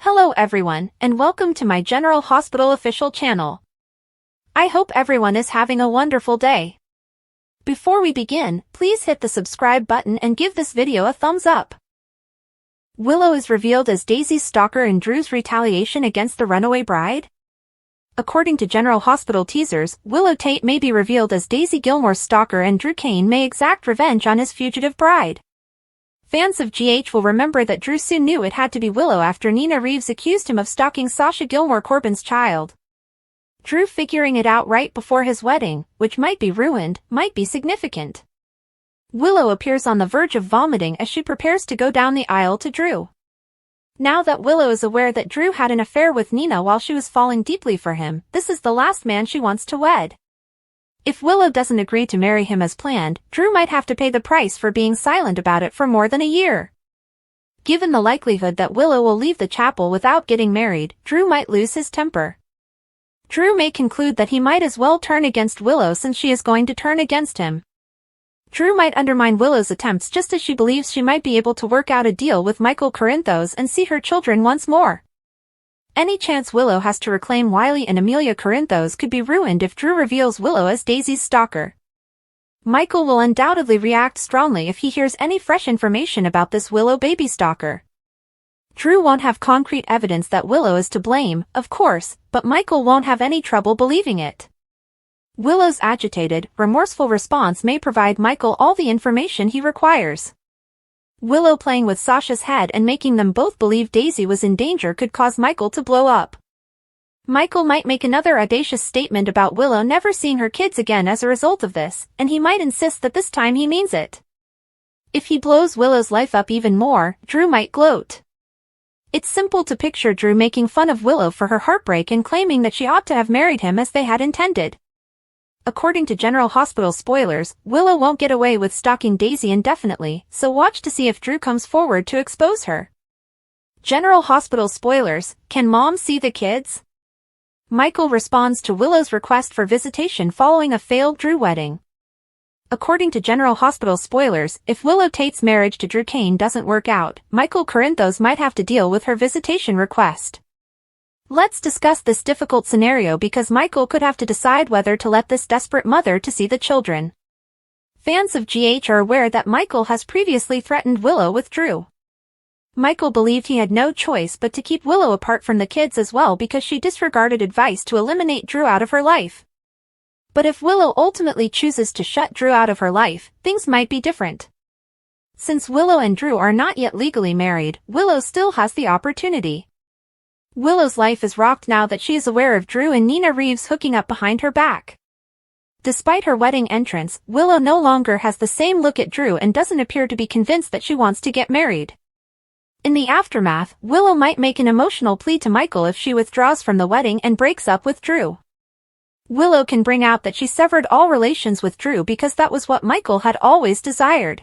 Hello everyone, and welcome to my General Hospital official channel. I hope everyone is having a wonderful day. Before we begin, please hit the subscribe button and give this video a thumbs up. Willow is revealed as Daisy's stalker in Drew's retaliation against the runaway bride. According to General Hospital teasers, Willow Tate may be revealed as Daisy Gilmore's stalker and Drew Cain may exact revenge on his fugitive bride. Fans of GH will remember that Drew soon knew it had to be Willow after Nina Reeves accused him of stalking Sasha Gilmore Corbin's child. Drew figuring it out right before his wedding, which might be ruined, might be significant. Willow appears on the verge of vomiting as she prepares to go down the aisle to Drew. Now that Willow is aware that Drew had an affair with Nina while she was falling deeply for him, this is the last man she wants to wed. If Willow doesn't agree to marry him as planned, Drew might have to pay the price for being silent about it for more than a year. Given the likelihood that Willow will leave the chapel without getting married, Drew might lose his temper. Drew may conclude that he might as well turn against Willow since she is going to turn against him. Drew might undermine Willow's attempts just as she believes she might be able to work out a deal with Michael Corinthos and see her children once more. Any chance Willow has to reclaim Wiley and Amelia Corinthos could be ruined if Drew reveals Willow as Daisy's stalker. Michael will undoubtedly react strongly if he hears any fresh information about this Willow baby stalker. Drew won't have concrete evidence that Willow is to blame, of course, but Michael won't have any trouble believing it. Willow's agitated, remorseful response may provide Michael all the information he requires. Willow playing with Sasha's head and making them both believe Daisy was in danger could cause Michael to blow up. Michael might make another audacious statement about Willow never seeing her kids again as a result of this, and he might insist that this time he means it. If he blows Willow's life up even more, Drew might gloat. It's simple to picture Drew making fun of Willow for her heartbreak and claiming that she ought to have married him as they had intended. According to General Hospital spoilers, Willow won't get away with stalking Daisy indefinitely, so watch to see if Drew comes forward to expose her. General Hospital spoilers, can Mom see the kids? Michael responds to Willow's request for visitation following a failed Drew wedding. According to General Hospital spoilers, if Willow Tate's marriage to Drew Cain doesn't work out, Michael Corinthos might have to deal with her visitation request. Let's discuss this difficult scenario because Michael could have to decide whether to let this desperate mother to see the children. Fans of GH are aware that Michael has previously threatened Willow with Drew. Michael believed he had no choice but to keep Willow apart from the kids as well because she disregarded advice to eliminate Drew out of her life. But if Willow ultimately chooses to shut Drew out of her life, things might be different. Since Willow and Drew are not yet legally married, Willow still has the opportunity. Willow's life is rocked now that she is aware of Drew and Nina Reeves hooking up behind her back. Despite her wedding entrance, Willow no longer has the same look at Drew and doesn't appear to be convinced that she wants to get married. In the aftermath, Willow might make an emotional plea to Michael if she withdraws from the wedding and breaks up with Drew. Willow can bring out that she severed all relations with Drew because that was what Michael had always desired.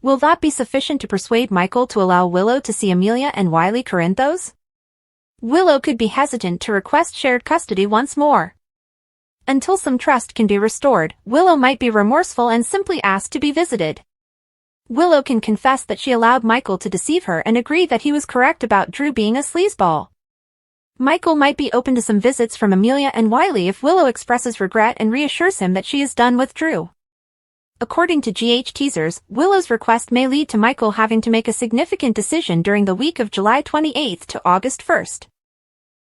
Will that be sufficient to persuade Michael to allow Willow to see Amelia and Wiley Corinthos? Willow could be hesitant to request shared custody once more. Until some trust can be restored, Willow might be remorseful and simply ask to be visited. Willow can confess that she allowed Michael to deceive her and agree that he was correct about Drew being a sleazeball. Michael might be open to some visits from Amelia and Wiley if Willow expresses regret and reassures him that she is done with Drew. According to GH teasers, Willow's request may lead to Michael having to make a significant decision during the week of July 28th to August 1st.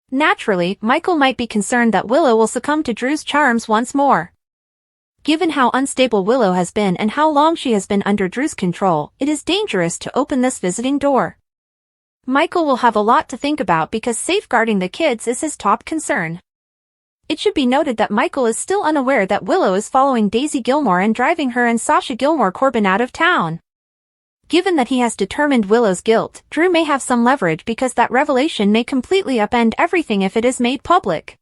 Naturally, Michael might be concerned that Willow will succumb to Drew's charms once more. Given how unstable Willow has been and how long she has been under Drew's control, it is dangerous to open this visiting door. Michael will have a lot to think about because safeguarding the kids is his top concern. It should be noted that Michael is still unaware that Willow is following Daisy Gilmore and driving her and Sasha Gilmore Corbin out of town. Given that he has determined Willow's guilt, Drew may have some leverage because that revelation may completely upend everything if it is made public.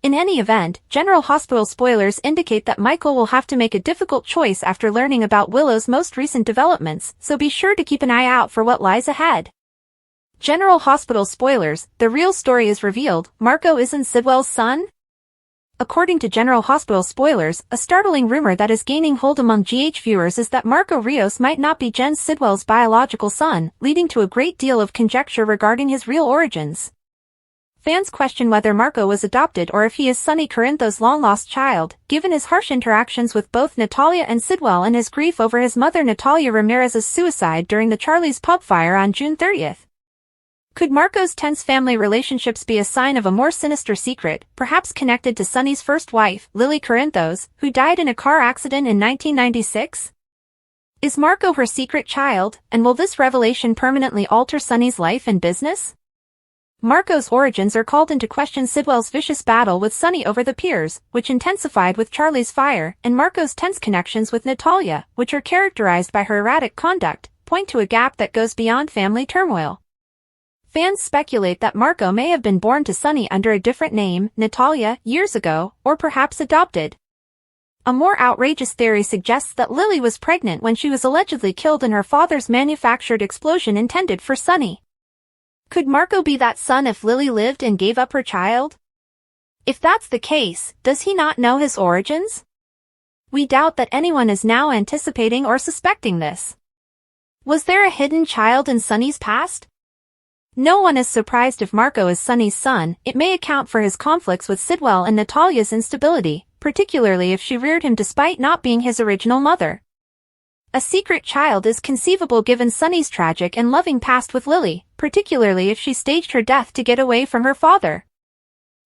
In any event, General Hospital spoilers indicate that Michael will have to make a difficult choice after learning about Willow's most recent developments, so be sure to keep an eye out for what lies ahead. General Hospital spoilers, the real story is revealed, Marco isn't Sidwell's son? According to General Hospital spoilers, a startling rumor that is gaining hold among GH viewers is that Marco Rios might not be Jen Sidwell's biological son, leading to a great deal of conjecture regarding his real origins. Fans question whether Marco was adopted or if he is Sonny Corinthos' long-lost child, given his harsh interactions with both Natalia and Sidwell and his grief over his mother Natalia Ramirez's suicide during the Charlie's Pub fire on June 30th. Could Marco's tense family relationships be a sign of a more sinister secret, perhaps connected to Sonny's first wife, Lily Corinthos, who died in a car accident in 1996? Is Marco her secret child, and will this revelation permanently alter Sonny's life and business? Marco's origins are called into question. Sidwell's vicious battle with Sonny over the piers, which intensified with Charlie's fire, and Marco's tense connections with Natalia, which are characterized by her erratic conduct, point to a gap that goes beyond family turmoil. Fans speculate that Marco may have been born to Sonny under a different name, Natalia, years ago, or perhaps adopted. A more outrageous theory suggests that Lily was pregnant when she was allegedly killed in her father's manufactured explosion intended for Sonny. Could Marco be that son if Lily lived and gave up her child? If that's the case, does he not know his origins? We doubt that anyone is now anticipating or suspecting this. Was there a hidden child in Sonny's past? No one is surprised if Marco is Sonny's son. It may account for his conflicts with Sidwell and Natalia's instability, particularly if she reared him despite not being his original mother. A secret child is conceivable given Sonny's tragic and loving past with Lily, particularly if she staged her death to get away from her father.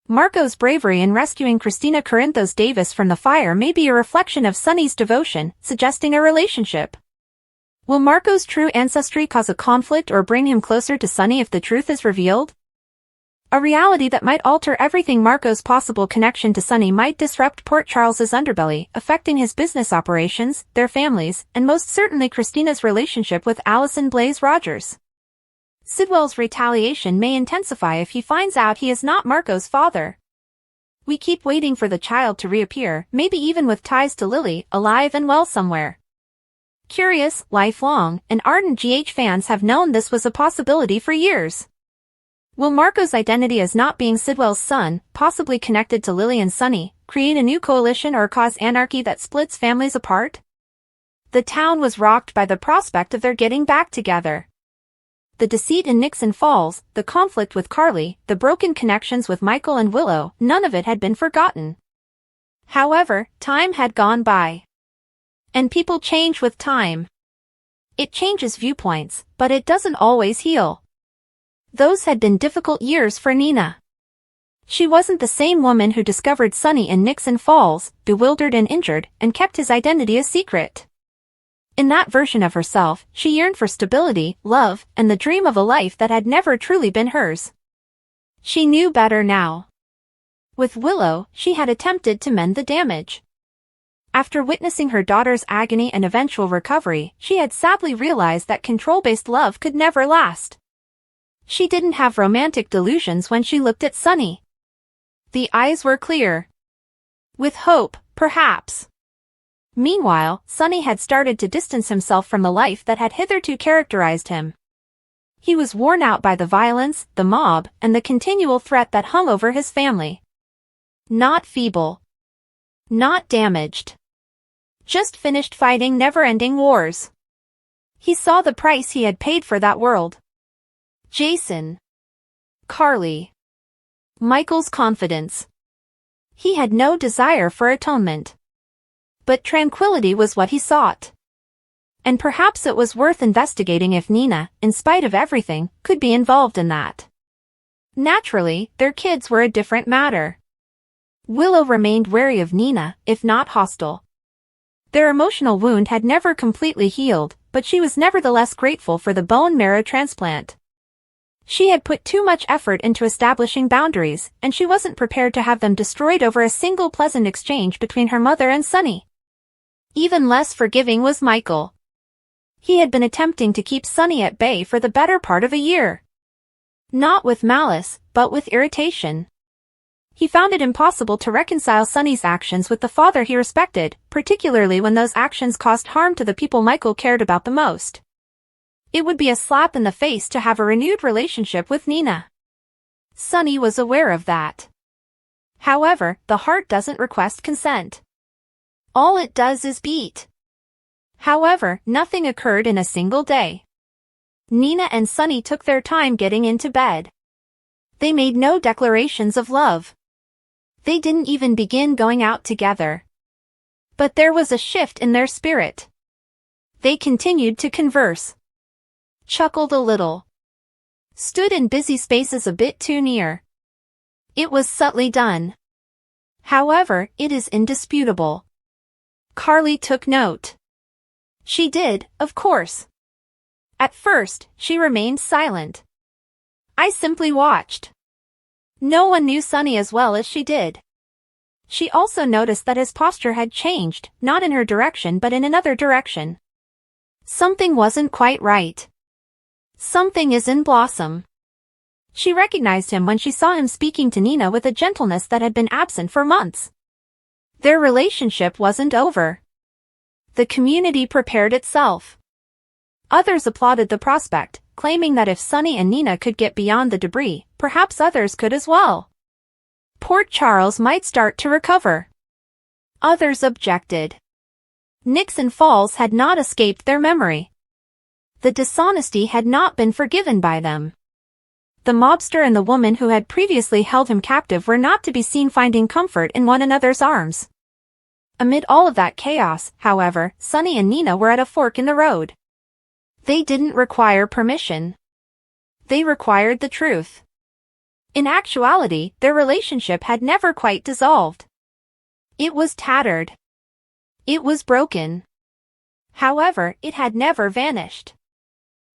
Marco's bravery in rescuing Christina Corinthos Davis from the fire may be a reflection of Sonny's devotion, suggesting a relationship. Will Marco's true ancestry cause a conflict or bring him closer to Sonny if the truth is revealed? A reality that might alter everything. Marco's possible connection to Sonny might disrupt Port Charles's underbelly, affecting his business operations, their families, and most certainly Christina's relationship with Allison Blaze Rogers. Sidwell's retaliation may intensify if he finds out he is not Marco's father. We keep waiting for the child to reappear, maybe even with ties to Lily, alive and well somewhere. Curious, lifelong, and ardent GH fans have known this was a possibility for years. Will Marco's identity as not being Sidwell's son, possibly connected to Lily and Sonny, create a new coalition or cause anarchy that splits families apart? The town was rocked by the prospect of their getting back together. The deceit in Nixon Falls, the conflict with Carly, the broken connections with Michael and Willow, none of it had been forgotten. However, time had gone by. And people change with time. It changes viewpoints, but it doesn't always heal. Those had been difficult years for Nina. She wasn't the same woman who discovered Sonny in Nixon Falls, bewildered and injured, and kept his identity a secret. In that version of herself, she yearned for stability, love, and the dream of a life that had never truly been hers. She knew better now. With Willow, she had attempted to mend the damage. After witnessing her daughter's agony and eventual recovery, she had sadly realized that control-based love could never last. She didn't have romantic delusions when she looked at Sonny. The eyes were clear. With hope, perhaps. Meanwhile, Sonny had started to distance himself from the life that had hitherto characterized him. He was worn out by the violence, the mob, and the continual threat that hung over his family. Not feeble. Not damaged. Just finished fighting never-ending wars. He saw the price he had paid for that world. Jason. Carly. Michael's confidence. He had no desire for atonement. But tranquility was what he sought. And perhaps it was worth investigating if Nina, in spite of everything, could be involved in that. Naturally, their kids were a different matter. Willow remained wary of Nina, if not hostile. Their emotional wound had never completely healed, but she was nevertheless grateful for the bone marrow transplant. She had put too much effort into establishing boundaries, and she wasn't prepared to have them destroyed over a single pleasant exchange between her mother and Sonny. Even less forgiving was Michael. He had been attempting to keep Sonny at bay for the better part of a year. Not with malice, but with irritation. He found it impossible to reconcile Sonny's actions with the father he respected, particularly when those actions caused harm to the people Michael cared about the most. It would be a slap in the face to have a renewed relationship with Nina. Sonny was aware of that. However, the heart doesn't request consent. All it does is beat. However, nothing occurred in a single day. Nina and Sunny took their time getting into bed. They made no declarations of love. They didn't even begin going out together. But there was a shift in their spirit. They continued to converse. Chuckled a little. Stood in busy spaces a bit too near. It was subtly done. However, it is indisputable. Carly took note. She did, of course. At first, she remained silent. I simply watched. No one knew Sunny as well as she did. She also noticed that his posture had changed, not in her direction but in another direction. Something wasn't quite right. Something is in blossom. She recognized him when she saw him speaking to Nina with a gentleness that had been absent for months. Their relationship wasn't over. The community prepared itself. Others applauded the prospect, claiming that if Sunny and Nina could get beyond the debris, perhaps others could as well. Port Charles might start to recover. Others objected. Nixon Falls had not escaped their memory. The dishonesty had not been forgiven by them. The mobster and the woman who had previously held him captive were not to be seen finding comfort in one another's arms. Amid all of that chaos, however, Sunny and Nina were at a fork in the road. They didn't require permission. They required the truth. In actuality, their relationship had never quite dissolved. It was tattered. It was broken. However, it had never vanished.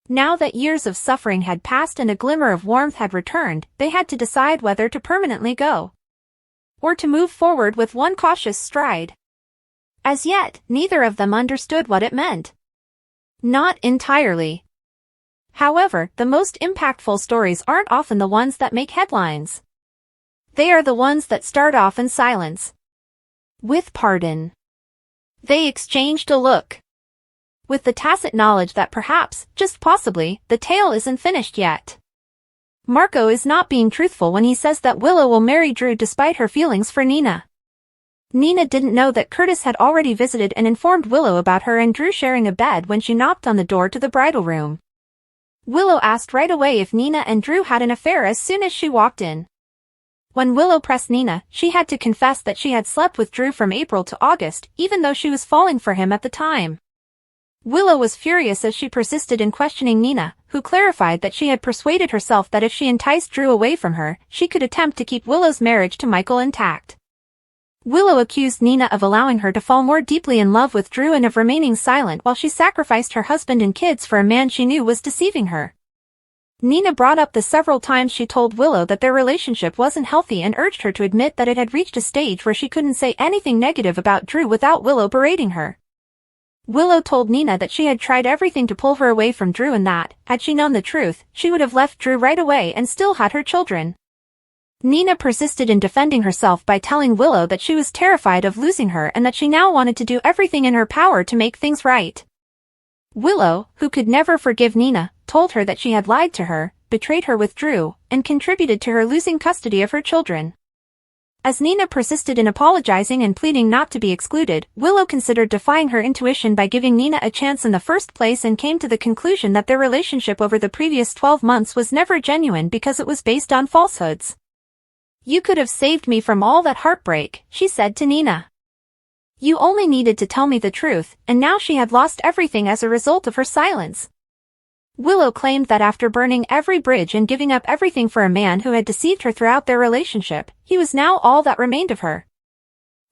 Now that years of suffering had passed and a glimmer of warmth had returned, they had to decide whether to permanently go, or to move forward with one cautious stride. As yet, neither of them understood what it meant. Not entirely. However, the most impactful stories aren't often the ones that make headlines. They are the ones that start off in silence. With pardon. They exchanged a look. With the tacit knowledge that perhaps, just possibly, the tale isn't finished yet. Marco is not being truthful when he says that Willow will marry Drew despite her feelings for Nina. Nina didn't know that Curtis had already visited and informed Willow about her and Drew sharing a bed when she knocked on the door to the bridal room. Willow asked right away if Nina and Drew had an affair as soon as she walked in. When Willow pressed Nina, she had to confess that she had slept with Drew from April to August, even though she was falling for him at the time. Willow was furious as she persisted in questioning Nina, who clarified that she had persuaded herself that if she enticed Drew away from her, she could attempt to keep Willow's marriage to Michael intact. Willow accused Nina of allowing her to fall more deeply in love with Drew and of remaining silent while she sacrificed her husband and kids for a man she knew was deceiving her. Nina brought up the several times she told Willow that their relationship wasn't healthy and urged her to admit that it had reached a stage where she couldn't say anything negative about Drew without Willow berating her. Willow told Nina that she had tried everything to pull her away from Drew and that, had she known the truth, she would have left Drew right away and still had her children. Nina persisted in defending herself by telling Willow that she was terrified of losing her and that she now wanted to do everything in her power to make things right. Willow, who could never forgive Nina, told her that she had lied to her, betrayed her with Drew, and contributed to her losing custody of her children. As Nina persisted in apologizing and pleading not to be excluded, Willow considered defying her intuition by giving Nina a chance in the first place and came to the conclusion that their relationship over the previous 12 months was never genuine because it was based on falsehoods. "You could have saved me from all that heartbreak," she said to Nina. "You only needed to tell me the truth," and now she had lost everything as a result of her silence. Willow claimed that after burning every bridge and giving up everything for a man who had deceived her throughout their relationship, he was now all that remained of her.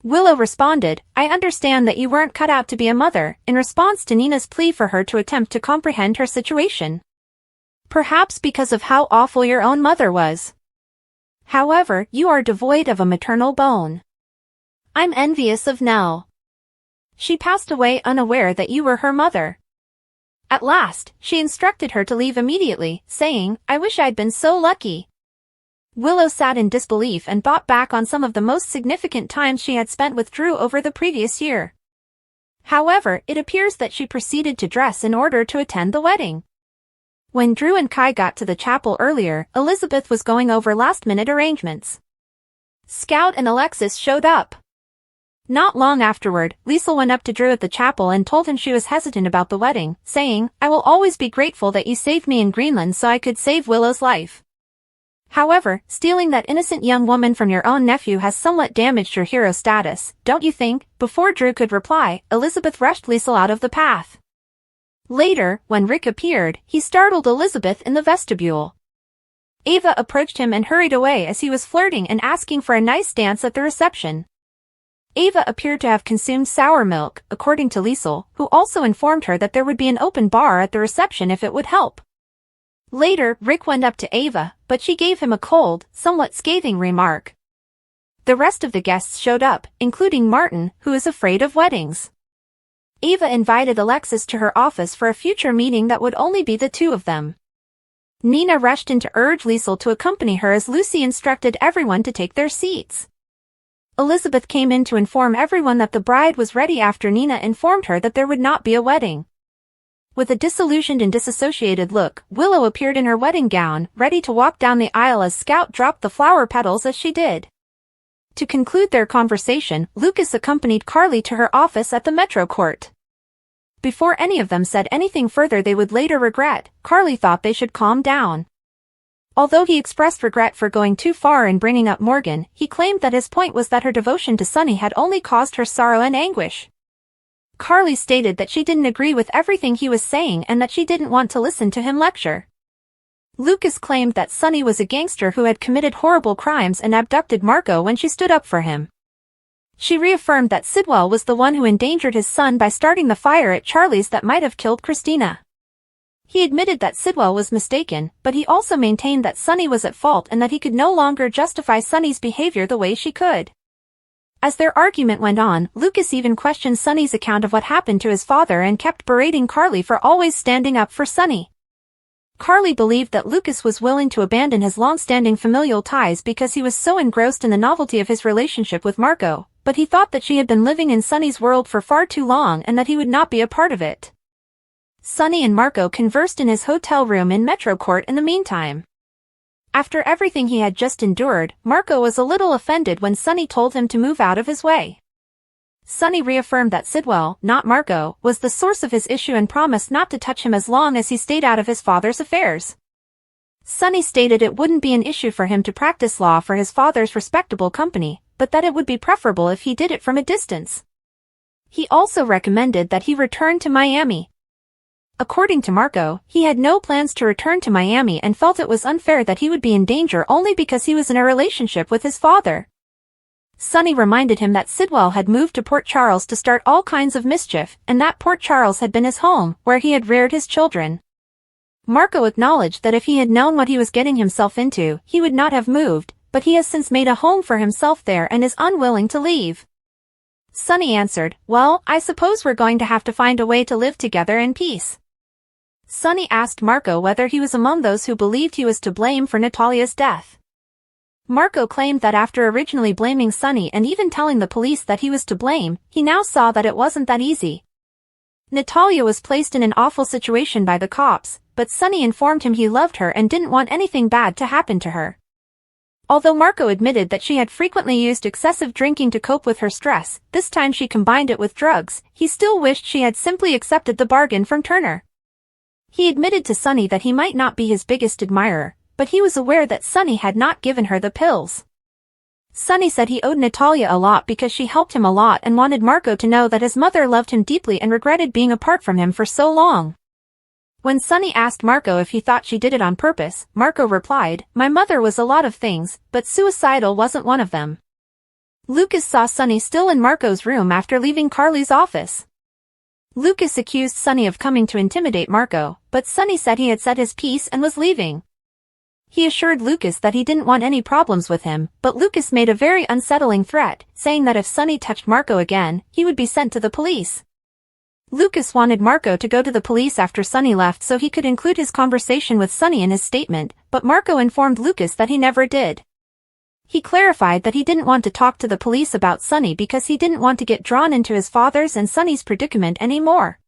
Willow responded, "I understand that you weren't cut out to be a mother," in response to Nina's plea for her to attempt to comprehend her situation. "Perhaps because of how awful your own mother was. However, you are devoid of a maternal bone. I'm envious of Nell. She passed away unaware that you were her mother." At last, she instructed her to leave immediately, saying, "I wish I'd been so lucky." Willow sat in disbelief and thought back on some of the most significant times she had spent with Drew over the previous year. However, it appears that she proceeded to dress in order to attend the wedding. When Drew and Kai got to the chapel earlier, Elizabeth was going over last-minute arrangements. Scout and Alexis showed up. Not long afterward, Liesl went up to Drew at the chapel and told him she was hesitant about the wedding, saying, "I will always be grateful that you saved me in Greenland so I could save Willow's life. However, stealing that innocent young woman from your own nephew has somewhat damaged your hero status, don't you think?" Before Drew could reply, Elizabeth rushed Liesl out of the path. Later, when Rick appeared, he startled Elizabeth in the vestibule. Ava approached him and hurried away as he was flirting and asking for a nice dance at the reception. Ava appeared to have consumed sour milk, according to Liesl, who also informed her that there would be an open bar at the reception if it would help. Later, Rick went up to Ava, but she gave him a cold, somewhat scathing remark. The rest of the guests showed up, including Martin, who is afraid of weddings. Ava invited Alexis to her office for a future meeting that would only be the two of them. Nina rushed in to urge Liesl to accompany her as Lucy instructed everyone to take their seats. Elizabeth came in to inform everyone that the bride was ready after Nina informed her that there would not be a wedding. With a disillusioned and disassociated look, Willow appeared in her wedding gown, ready to walk down the aisle as Scout dropped the flower petals as she did. To conclude their conversation, Lucas accompanied Carly to her office at the Metro Court. Before any of them said anything further they would later regret, Carly thought they should calm down. Although he expressed regret for going too far in bringing up Morgan, he claimed that his point was that her devotion to Sonny had only caused her sorrow and anguish. Carly stated that she didn't agree with everything he was saying and that she didn't want to listen to him lecture. Lucas claimed that Sonny was a gangster who had committed horrible crimes and abducted Marco when she stood up for him. She reaffirmed that Sidwell was the one who endangered his son by starting the fire at Charlie's that might have killed Christina. He admitted that Sidwell was mistaken, but he also maintained that Sonny was at fault and that he could no longer justify Sonny's behavior the way she could. As their argument went on, Lucas even questioned Sonny's account of what happened to his father and kept berating Carly for always standing up for Sonny. Carly believed that Lucas was willing to abandon his long-standing familial ties because he was so engrossed in the novelty of his relationship with Marco, but he thought that she had been living in Sonny's world for far too long and that he would not be a part of it. Sonny and Marco conversed in his hotel room in Metro Court in the meantime. After everything he had just endured, Marco was a little offended when Sonny told him to move out of his way. Sonny reaffirmed that Sidwell, not Marco, was the source of his issue and promised not to touch him as long as he stayed out of his father's affairs. Sonny stated it wouldn't be an issue for him to practice law for his father's respectable company, but that it would be preferable if he did it from a distance. He also recommended that he return to Miami. According to Marco, he had no plans to return to Miami and felt it was unfair that he would be in danger only because he was in a relationship with his father. Sonny reminded him that Sidwell had moved to Port Charles to start all kinds of mischief, and that Port Charles had been his home, where he had reared his children. Marco acknowledged that if he had known what he was getting himself into, he would not have moved, but he has since made a home for himself there and is unwilling to leave. Sonny answered, "Well, I suppose we're going to have to find a way to live together in peace." Sonny asked Marco whether he was among those who believed he was to blame for Natalia's death. Marco claimed that after originally blaming Sonny and even telling the police that he was to blame, he now saw that it wasn't that easy. Natalia was placed in an awful situation by the cops, but Sonny informed him he loved her and didn't want anything bad to happen to her. Although Marco admitted that she had frequently used excessive drinking to cope with her stress, this time she combined it with drugs, he still wished she had simply accepted the bargain from Turner. He admitted to Sonny that he might not be his biggest admirer, but he was aware that Sonny had not given her the pills. Sonny said he owed Natalia a lot because she helped him a lot and wanted Marco to know that his mother loved him deeply and regretted being apart from him for so long. When Sonny asked Marco if he thought she did it on purpose, Marco replied, "My mother was a lot of things, but suicidal wasn't one of them." Lucas saw Sonny still in Marco's room after leaving Carly's office. Lucas accused Sonny of coming to intimidate Marco, but Sonny said he had said his piece and was leaving. He assured Lucas that he didn't want any problems with him, but Lucas made a very unsettling threat, saying that if Sonny touched Marco again, he would be sent to the police. Lucas wanted Marco to go to the police after Sonny left so he could include his conversation with Sonny in his statement, but Marco informed Lucas that he never did. He clarified that he didn't want to talk to the police about Sonny because he didn't want to get drawn into his father's and Sonny's predicament anymore.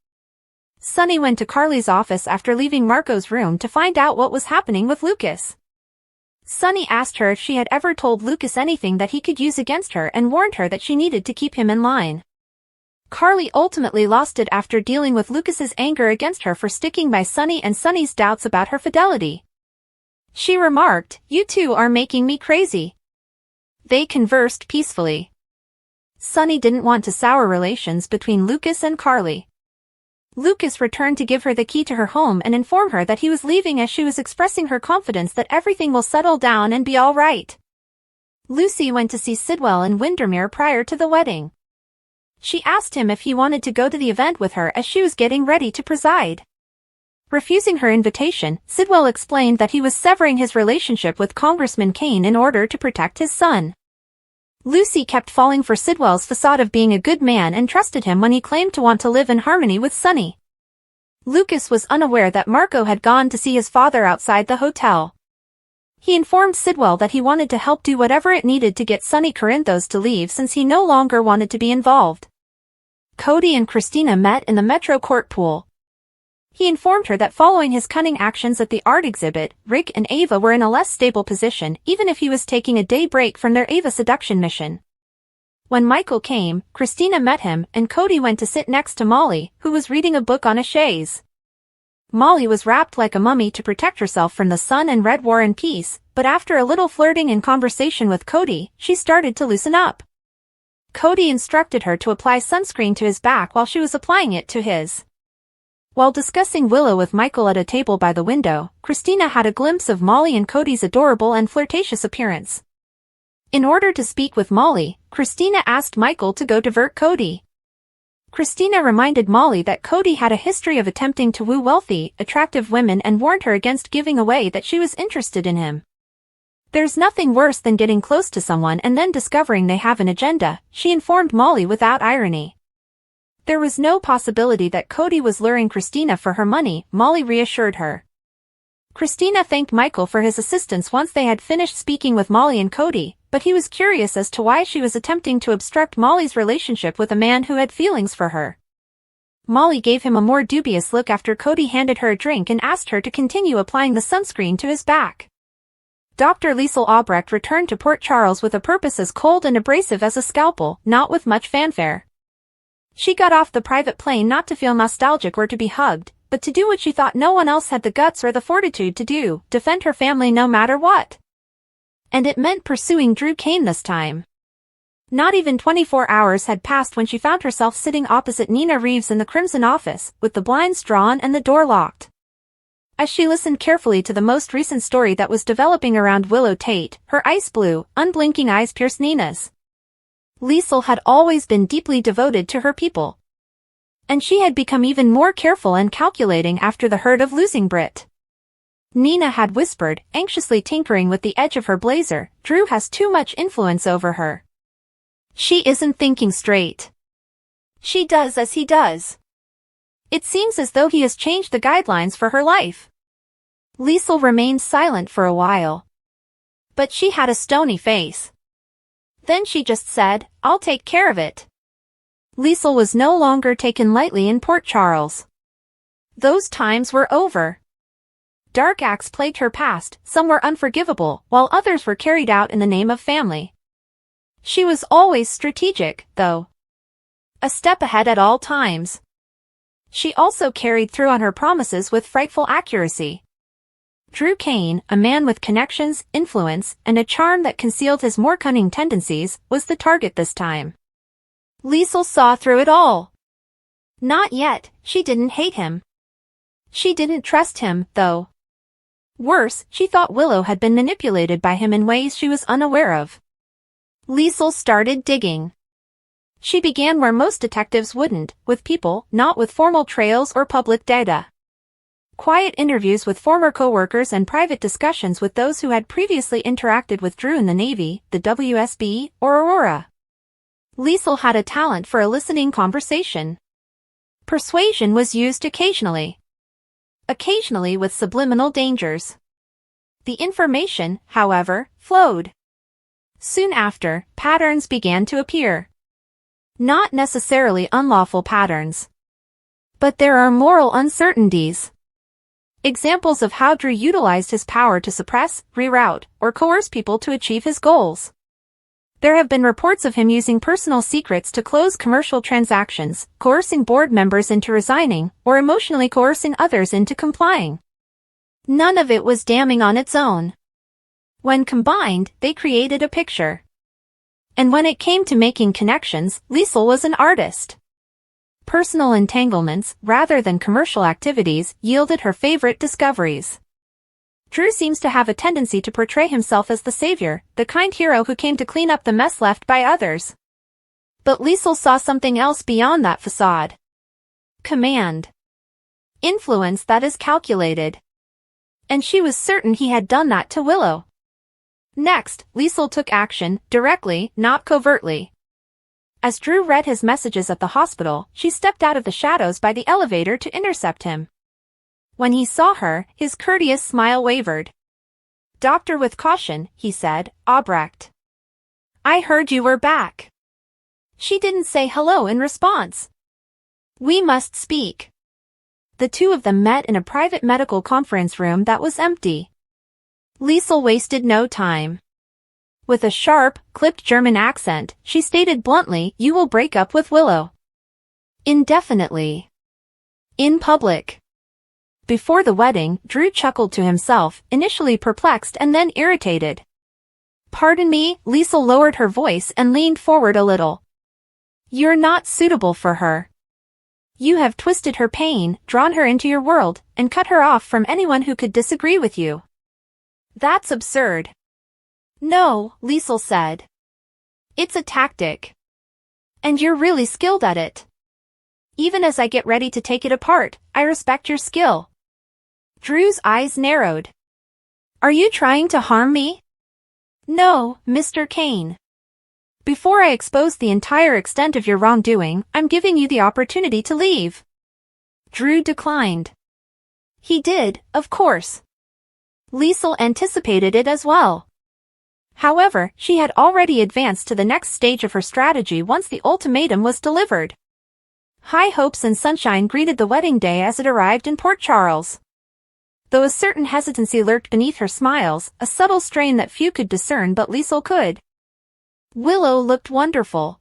Sonny went to Carly's office after leaving Marco's room to find out what was happening with Lucas. Sunny asked her if she had ever told Lucas anything that he could use against her and warned her that she needed to keep him in line. Carly ultimately lost it after dealing with Lucas's anger against her for sticking by Sunny and Sunny's doubts about her fidelity. She remarked, "You two are making me crazy." They conversed peacefully. Sunny didn't want to sour relations between Lucas and Carly. Lucas returned to give her the key to her home and inform her that he was leaving as she was expressing her confidence that everything will settle down and be all right. Lucy went to see Sidwell in Windermere prior to the wedding. She asked him if he wanted to go to the event with her as she was getting ready to preside. Refusing her invitation, Sidwell explained that he was severing his relationship with Congressman Kane in order to protect his son. Lucy kept falling for Sidwell's facade of being a good man and trusted him when he claimed to want to live in harmony with Sunny. Lucas was unaware that Marco had gone to see his father outside the hotel. He informed Sidwell that he wanted to help do whatever it needed to get Sunny Corinthos to leave since he no longer wanted to be involved. Cody and Christina met in the Metro Court pool. He informed her that following his cunning actions at the art exhibit, Rick and Ava were in a less stable position even if he was taking a day break from their Ava seduction mission. When Michael came, Christina met him and Cody went to sit next to Molly, who was reading a book on a chaise. Molly was wrapped like a mummy to protect herself from the sun and read War and Peace, but after a little flirting and conversation with Cody, she started to loosen up. Cody instructed her to apply sunscreen to his back while she was applying it to his. While discussing Willow with Michael at a table by the window, Christina had a glimpse of Molly and Cody's adorable and flirtatious appearance. In order to speak with Molly, Christina asked Michael to go divert Cody. Christina reminded Molly that Cody had a history of attempting to woo wealthy, attractive women and warned her against giving away that she was interested in him. "There's nothing worse than getting close to someone and then discovering they have an agenda," she informed Molly without irony. There was no possibility that Cody was luring Christina for her money, Molly reassured her. Christina thanked Michael for his assistance once they had finished speaking with Molly and Cody, but he was curious as to why she was attempting to obstruct Molly's relationship with a man who had feelings for her. Molly gave him a more dubious look after Cody handed her a drink and asked her to continue applying the sunscreen to his back. Dr. Liesl Albrecht returned to Port Charles with a purpose as cold and abrasive as a scalpel, not with much fanfare. She got off the private plane not to feel nostalgic or to be hugged, but to do what she thought no one else had the guts or the fortitude to do, defend her family no matter what. And it meant pursuing Drew Kane this time. Not even 24 hours had passed when she found herself sitting opposite Nina Reeves in the Crimson office, with the blinds drawn and the door locked. As she listened carefully to the most recent story that was developing around Willow Tate, her ice blue, unblinking eyes pierced Nina's. Liesl had always been deeply devoted to her people. And she had become even more careful and calculating after the hurt of losing Britt. Nina had whispered, anxiously tinkering with the edge of her blazer, "Drew has too much influence over her. She isn't thinking straight. She does as he does. It seems as though he has changed the guidelines for her life." Liesl remained silent for a while. But she had a stony face. Then she just said, "I'll take care of it." Liesl was no longer taken lightly in Port Charles. Those times were over. Dark acts plagued her past, some were unforgivable, while others were carried out in the name of family. She was always strategic, though. A step ahead at all times. She also carried through on her promises with frightful accuracy. Drew Kane, a man with connections, influence, and a charm that concealed his more cunning tendencies, was the target this time. Liesl saw through it all. Not yet, she didn't hate him. She didn't trust him, though. Worse, she thought Willow had been manipulated by him in ways she was unaware of. Liesl started digging. She began where most detectives wouldn't, with people, not with formal trails or public data. Quiet interviews with former co-workers and private discussions with those who had previously interacted with Drew in the Navy, the WSB, or Aurora. Liesl had a talent for eliciting conversation. Persuasion was used occasionally. Occasionally with subliminal dangers. The information, however, flowed. Soon after, patterns began to appear. Not necessarily unlawful patterns. But there are moral uncertainties. Examples of how Drew utilized his power to suppress, reroute, or coerce people to achieve his goals. There have been reports of him using personal secrets to close commercial transactions, coercing board members into resigning, or emotionally coercing others into complying. None of it was damning on its own. When combined, they created a picture. And when it came to making connections, Liesl was an artist. Personal entanglements, rather than commercial activities, yielded her favorite discoveries. Drew seems to have a tendency to portray himself as the savior, the kind hero who came to clean up the mess left by others. But Liesl saw something else beyond that facade. Command. Influence that is calculated. And she was certain he had done that to Willow. Next, Liesl took action, directly, not covertly. As Drew read his messages at the hospital, she stepped out of the shadows by the elevator to intercept him. When he saw her, his courteous smile wavered. "Doctor with caution," he said, "Albrecht. I heard you were back." She didn't say hello in response. "We must speak." The two of them met in a private medical conference room that was empty. Liesl wasted no time. With a sharp, clipped German accent, she stated bluntly, "You will break up with Willow. Indefinitely. In public." Before the wedding, Drew chuckled to himself, initially perplexed and then irritated. "Pardon me," Liesl lowered her voice and leaned forward a little. "You're not suitable for her. You have twisted her pain, drawn her into your world, and cut her off from anyone who could disagree with you. That's absurd." "No," Liesl said. "It's a tactic. And you're really skilled at it. Even as I get ready to take it apart, I respect your skill." Drew's eyes narrowed. "Are you trying to harm me?" "No, Mr. Kane. Before I expose the entire extent of your wrongdoing, I'm giving you the opportunity to leave." Drew declined. He did, of course. Liesl anticipated it as well. However, she had already advanced to the next stage of her strategy once the ultimatum was delivered. High hopes and sunshine greeted the wedding day as it arrived in Port Charles. Though a certain hesitancy lurked beneath her smiles, a subtle strain that few could discern but Liesl could. Willow looked wonderful.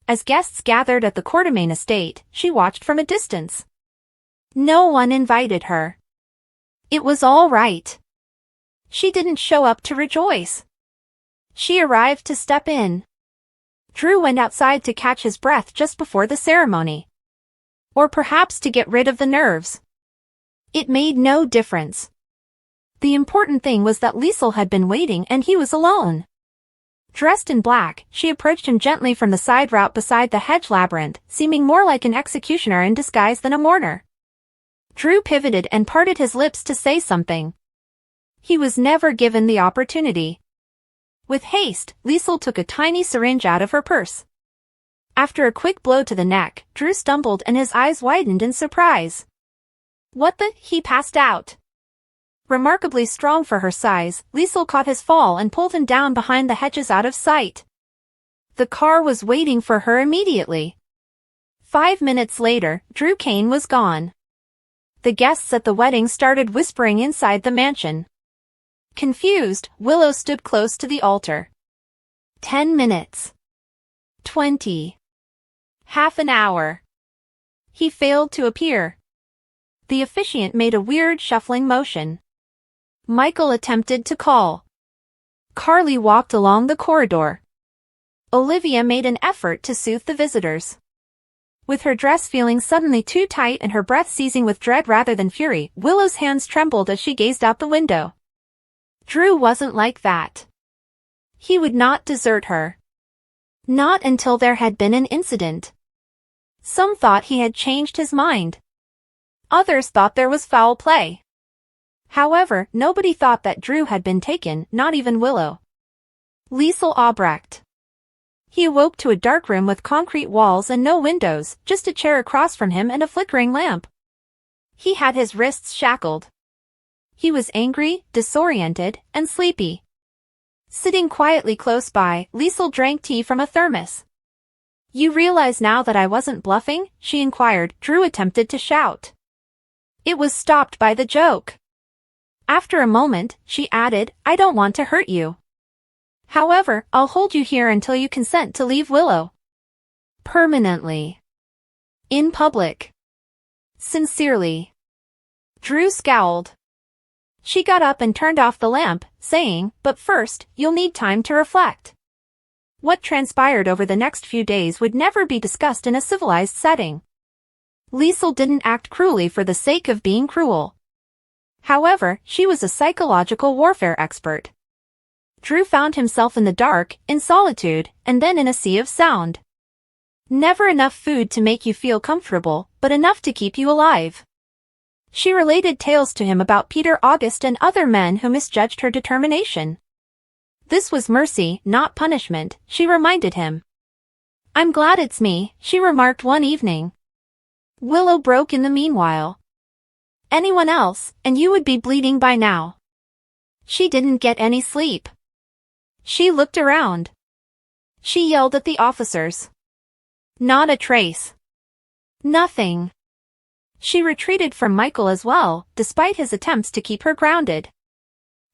As guests gathered at the Quartermain estate, she watched from a distance. No one invited her. It was all right. She didn't show up to rejoice. She arrived to step in. Drew went outside to catch his breath just before the ceremony. Or perhaps to get rid of the nerves. It made no difference. The important thing was that Liesl had been waiting and he was alone. Dressed in black, she approached him gently from the side route beside the hedge labyrinth, seeming more like an executioner in disguise than a mourner. Drew pivoted and parted his lips to say something. He was never given the opportunity. With haste, Liesl took a tiny syringe out of her purse. After a quick blow to the neck, Drew stumbled and his eyes widened in surprise. "What the?" He passed out. Remarkably strong for her size, Liesl caught his fall and pulled him down behind the hedges out of sight. The car was waiting for her immediately. 5 minutes later, Drew Kane was gone. The guests at the wedding started whispering inside the mansion. Confused, Willow stood close to the altar. 10 minutes. 20. Half an hour. He failed to appear. The officiant made a weird shuffling motion. Michael attempted to call. Carly walked along the corridor. Olivia made an effort to soothe the visitors. With her dress feeling suddenly too tight and her breath seizing with dread rather than fury, Willow's hands trembled as she gazed out the window. Drew wasn't like that. He would not desert her. Not until there had been an incident. Some thought he had changed his mind. Others thought there was foul play. However, nobody thought that Drew had been taken, not even Willow. Liesl Albrecht. He awoke to a dark room with concrete walls and no windows, just a chair across from him and a flickering lamp. He had his wrists shackled. He was angry, disoriented, and sleepy. Sitting quietly close by, Liesl drank tea from a thermos. "You realize now that I wasn't bluffing?" she inquired. Drew attempted to shout. It was stopped by the joke. After a moment, she added, I don't want to hurt you. However, I'll hold you here until you consent to leave Willow. Permanently. In public. Sincerely. Drew scowled. She got up and turned off the lamp, saying, but first, you'll need time to reflect. What transpired over the next few days would never be discussed in a civilized setting. Liesl didn't act cruelly for the sake of being cruel. However, she was a psychological warfare expert. Drew found himself in the dark, in solitude, and then in a sea of sound. Never enough food to make you feel comfortable, but enough to keep you alive. She related tales to him about Peter August and other men who misjudged her determination. This was mercy, not punishment, she reminded him. I'm glad it's me, she remarked one evening. Willow broke in the meanwhile. Anyone else, and you would be bleeding by now. She didn't get any sleep. She looked around. She yelled at the officers. Not a trace. Nothing. She retreated from Michael as well, despite his attempts to keep her grounded.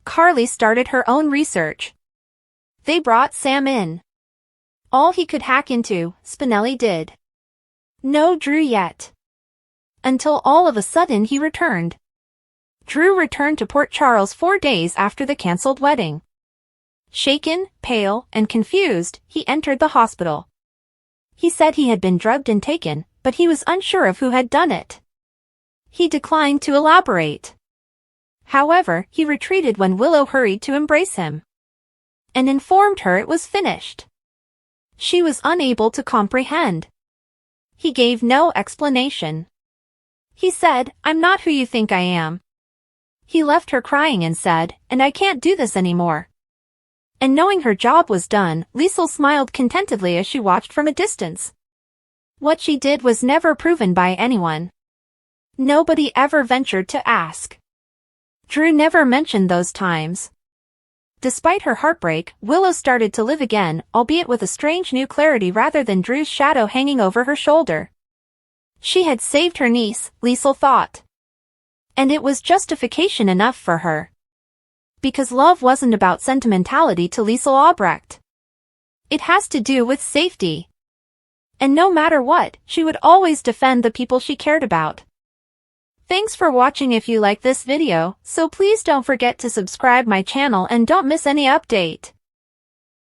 Carly started her own research. They brought Sam in. All he could hack into, Spinelli did. No Drew yet. Until all of a sudden he returned. Drew returned to Port Charles 4 days after the cancelled wedding. Shaken, pale, and confused, he entered the hospital. He said he had been drugged and taken, but he was unsure of who had done it. He declined to elaborate. However, he retreated when Willow hurried to embrace him and informed her it was finished. She was unable to comprehend. He gave no explanation. He said, I'm not who you think I am. He left her crying and said, and I can't do this anymore. And knowing her job was done, Liesl smiled contentedly as she watched from a distance. What she did was never proven by anyone. Nobody ever ventured to ask. Drew never mentioned those times. Despite her heartbreak, Willow started to live again, albeit with a strange new clarity rather than Drew's shadow hanging over her shoulder. She had saved her niece, Liesl thought. And it was justification enough for her. Because love wasn't about sentimentality to Liesl Albrecht. It has to do with safety. And no matter what, she would always defend the people she cared about. Thanks for watching. If you like this video, so please don't forget to subscribe my channel and don't miss any update.